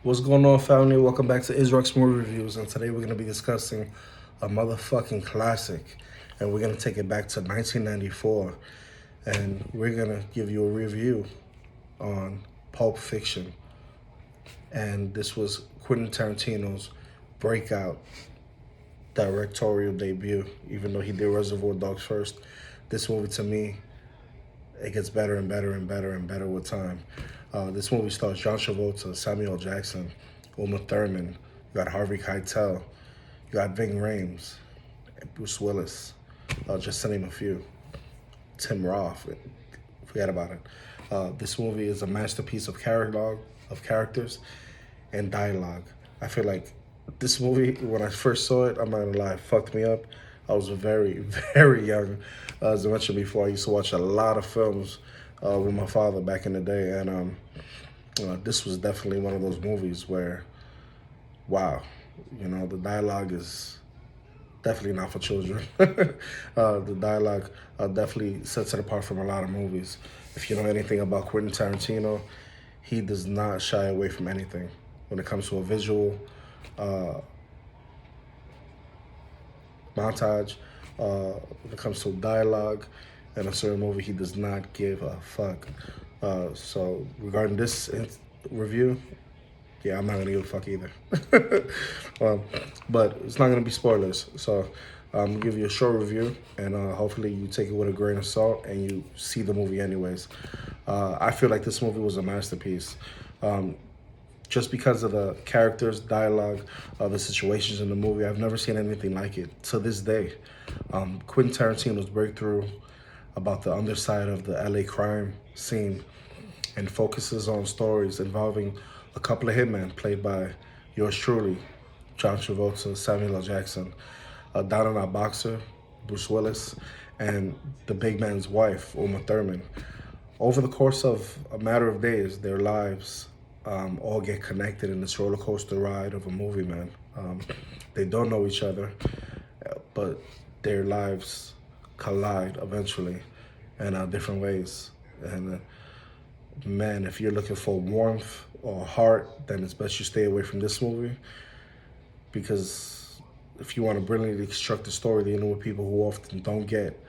What's going on, family? Welcome back to Israel's Movie Reviews, and today we're going to be discussing a motherfucking classic, and we're going to take it back to 1994, and we're going to give you a review on Pulp Fiction, and this was Quentin Tarantino's breakout directorial debut, even though he did Reservoir Dogs first. This movie, to me, it gets better and better and better and better with time. This movie stars John Travolta, Samuel Jackson, Uma Thurman. You got Harvey Keitel. You got Ving Rhames, Bruce Willis, just to name a few. Tim Roth, forget about it. This movie is a masterpiece of characters, and dialogue. I feel like this movie, when I first saw it, I'm not gonna lie, it fucked me up. I was very, very young. As I mentioned before, I used to watch a lot of films with my father back in the day, and this was definitely one of those movies where, wow, the dialogue is definitely not for children. The dialogue definitely sets it apart from a lot of movies. If you know anything about Quentin Tarantino, he does not shy away from anything when it comes to a visual montage, when it comes to dialogue in a certain movie. He does not give a fuck. So regarding this review, yeah, I'm not gonna give a fuck either. But it's not gonna be spoilers. So I'm gonna give you a short review, and hopefully you take it with a grain of salt and you see the movie anyways. I feel like this movie was a masterpiece. Just because of the characters, dialogue, the situations in the movie, I've never seen anything like it to this day. Quentin Tarantino's breakthrough about the underside of the LA crime scene and focuses on stories involving a couple of hitmen played by yours truly, John Travolta, Samuel L. Jackson, down and out boxer, Bruce Willis, and the big man's wife, Uma Thurman. Over the course of a matter of days, their lives all get connected in this roller coaster ride of a movie, man. They don't know each other, but their lives collide eventually in different ways. And man, if you're looking for warmth or heart, then it's best you stay away from this movie, because if you want to brilliantly construct a story dealing with people who often don't get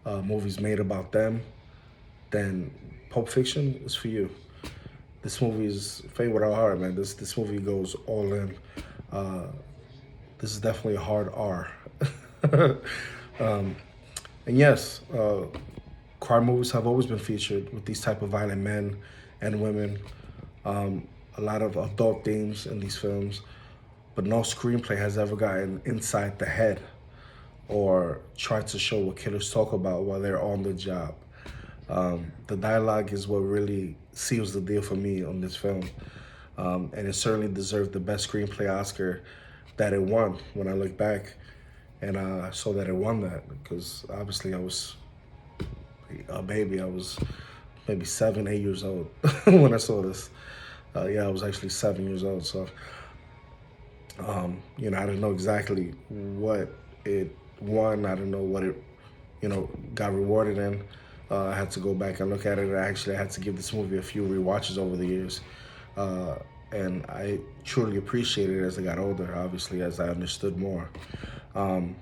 movies made about them, then Pulp Fiction is for you. This movie is Fade Without Heart, man. This movie goes all in. This is definitely a hard R. And yes, crime movies have always been featured with these type of violent men and women. A lot of adult themes in these films, but no screenplay has ever gotten inside the head or tried to show what killers talk about while they're on the job. The dialogue is what really seals the deal for me on this film. And it certainly deserved the best screenplay Oscar that it won when I look back. And I saw that it won that because obviously I was a baby. I was maybe 7, 8 years old when I saw this. Yeah, I was actually 7 years old. So, I didn't know exactly what it won. I didn't know what it, got rewarded in. I had to go back and look at it. I had to give this movie a few rewatches over the years. And I truly appreciated it as I got older, obviously, as I understood more. And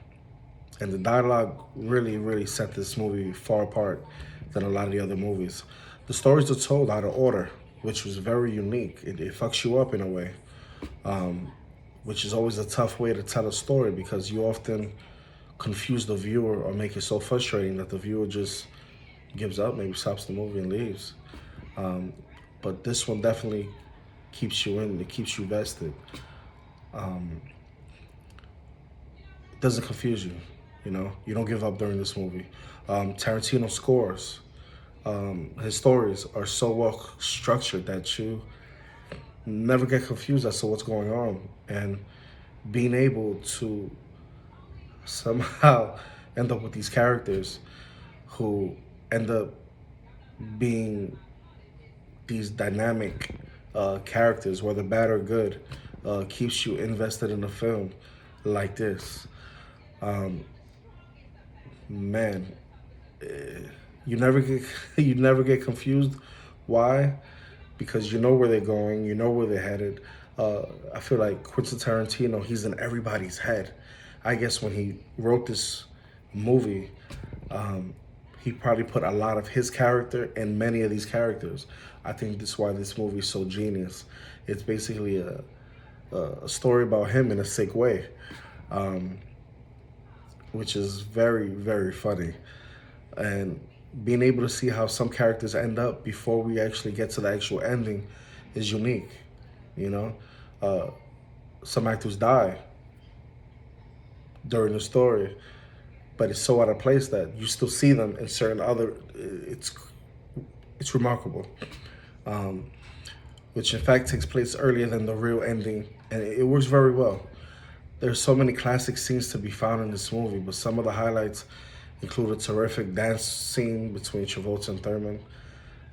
the dialogue really, really set this movie far apart than a lot of the other movies. The stories are told out of order, which was very unique. It fucks you up in a way, which is always a tough way to tell a story because you often confuse the viewer or make it so frustrating that the viewer just gives up, maybe stops the movie and leaves. But this one definitely keeps you in, it keeps you vested. It doesn't confuse you, you don't give up during this movie. Tarantino Scores, his stories are so well structured that you never get confused as to what's going on, and being able to somehow end up with these characters who end up being these dynamic characters, whether bad or good, keeps you invested in a film like this. Man, you never get you never get confused. Why? Because you know where they're going, you know where they're headed. I feel like Quentin Tarantino, he's in everybody's head. I guess when he wrote this movie, he probably put a lot of his character in many of these characters. I think that's why this movie is so genius. It's basically a story about him in a sick way, which is very, very funny. And being able to see how some characters end up before we actually get to the actual ending is unique. You know, some actors die during the story, but it's so out of place that you still see them in certain other. It's remarkable, which in fact takes place earlier than the real ending, and it works very well. There's so many classic scenes to be found in this movie, but some of the highlights include a terrific dance scene between Travolta and Thurman,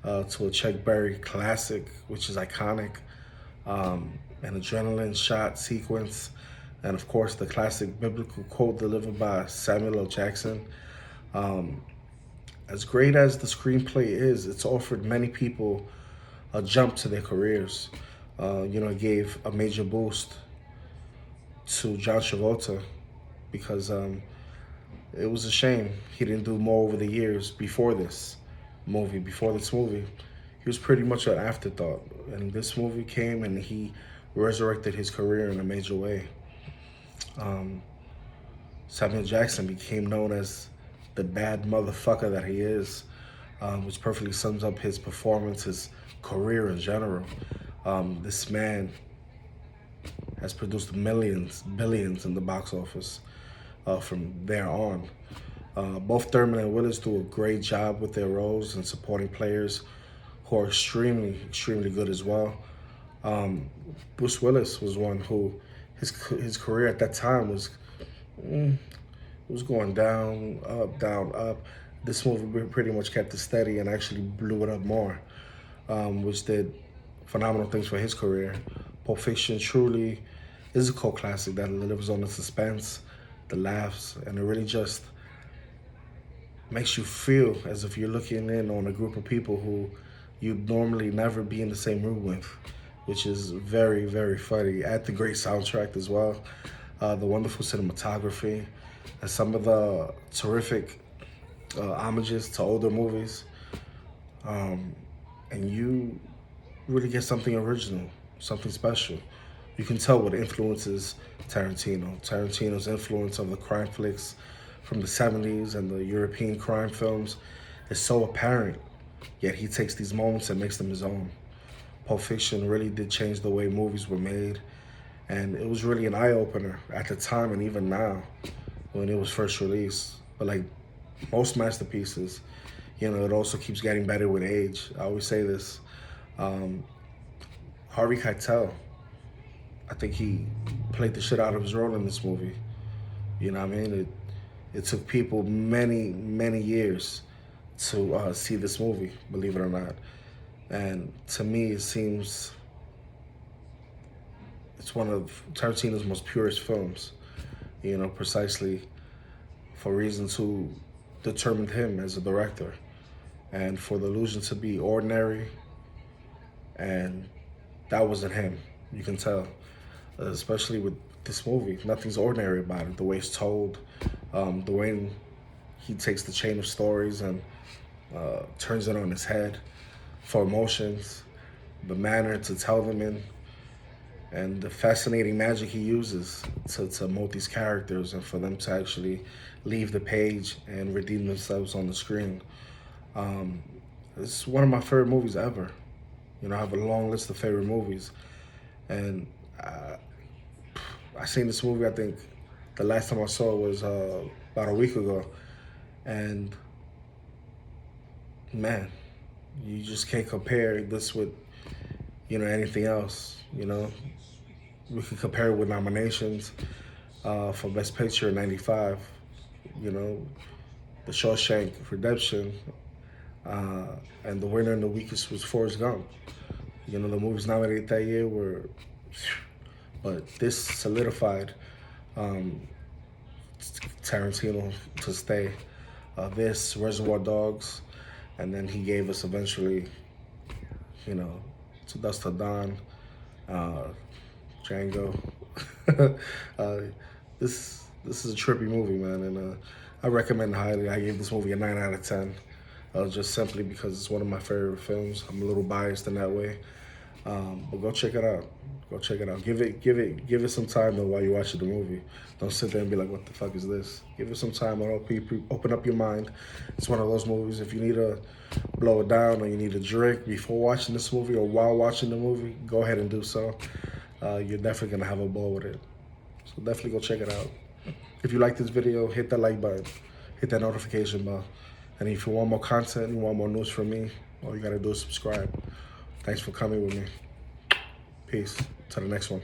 to a Chuck Berry classic, which is iconic, an adrenaline shot sequence, and of course the classic biblical quote delivered by Samuel L. Jackson. As great as the screenplay is, it's offered many people a jump to their careers. It gave a major boost to John Travolta because it was a shame he didn't do more over the years before this movie. He was pretty much an afterthought. And this movie came and he resurrected his career in a major way. Samuel Jackson became known as the bad motherfucker that he is, which perfectly sums up his performance, his career in general. This man has produced millions, billions in the box office from there on. Both Thurman and Willis do a great job with their roles and supporting players who are extremely, extremely good as well. Bruce Willis was one who his career at that time was going down, up. This movie pretty much kept it steady and actually blew it up more, which did phenomenal things for his career. Pulp Fiction truly is a cult classic that lives on the suspense, the laughs, and it really just makes you feel as if you're looking in on a group of people who you'd normally never be in the same room with, which is very, very funny. Add the great soundtrack as well, the wonderful cinematography, and some of the terrific homages to older movies. And you really get something original, something special. You can tell what influences Tarantino. Tarantino's influence of the crime flicks from the 70s and the European crime films is so apparent, yet he takes these moments and makes them his own. Pulp Fiction really did change the way movies were made, and it was really an eye-opener at the time and even now when it was first released. But like most masterpieces, it also keeps getting better with age. I always say this. Harvey Keitel, I think he played the shit out of his role in this movie. You know what I mean? It took people many, many years to see this movie, believe it or not. And to me, it seems it's one of Tarantino's most purest films, precisely for reasons who determined him as a director and for the illusion to be ordinary. And that wasn't him, you can tell, especially with this movie. Nothing's ordinary about it. The way it's told, the way he takes the chain of stories and turns it on its head for emotions, the manner to tell them in, and the fascinating magic he uses to mold these characters and for them to actually leave the page and redeem themselves on the screen. It's one of my favorite movies ever. I have a long list of favorite movies, and I seen this movie, I think the last time I saw it was about a week ago, and man, you just can't compare this with, anything else, We could compare it with nominations for Best Picture in '95, The Shawshank Redemption, and the winner in the weakest was Forrest Gump. The movies nominated that year were, but this solidified Tarantino to stay. This, Reservoir Dogs, and then he gave us eventually, To Dusk Till Dawn, Django. uh, this is a trippy movie, man, and I recommend it highly. I gave this movie a 9 out of 10, just simply because it's one of my favorite films. I'm a little biased in that way, but go check it out. Go check it out. Give it some time though while you're watching the movie. Don't sit there and be like, "What the fuck is this?" Give it some time. Open up your mind. It's one of those movies. If you need to blow it down or you need a drink before watching this movie or while watching the movie, go ahead and do so. You're definitely gonna have a ball with it. So definitely go check it out. If you like this video, hit that like button, hit that notification bell. And if you want more content, you want more news from me, all you gotta do is subscribe. Thanks for coming with me. Peace. To the next one.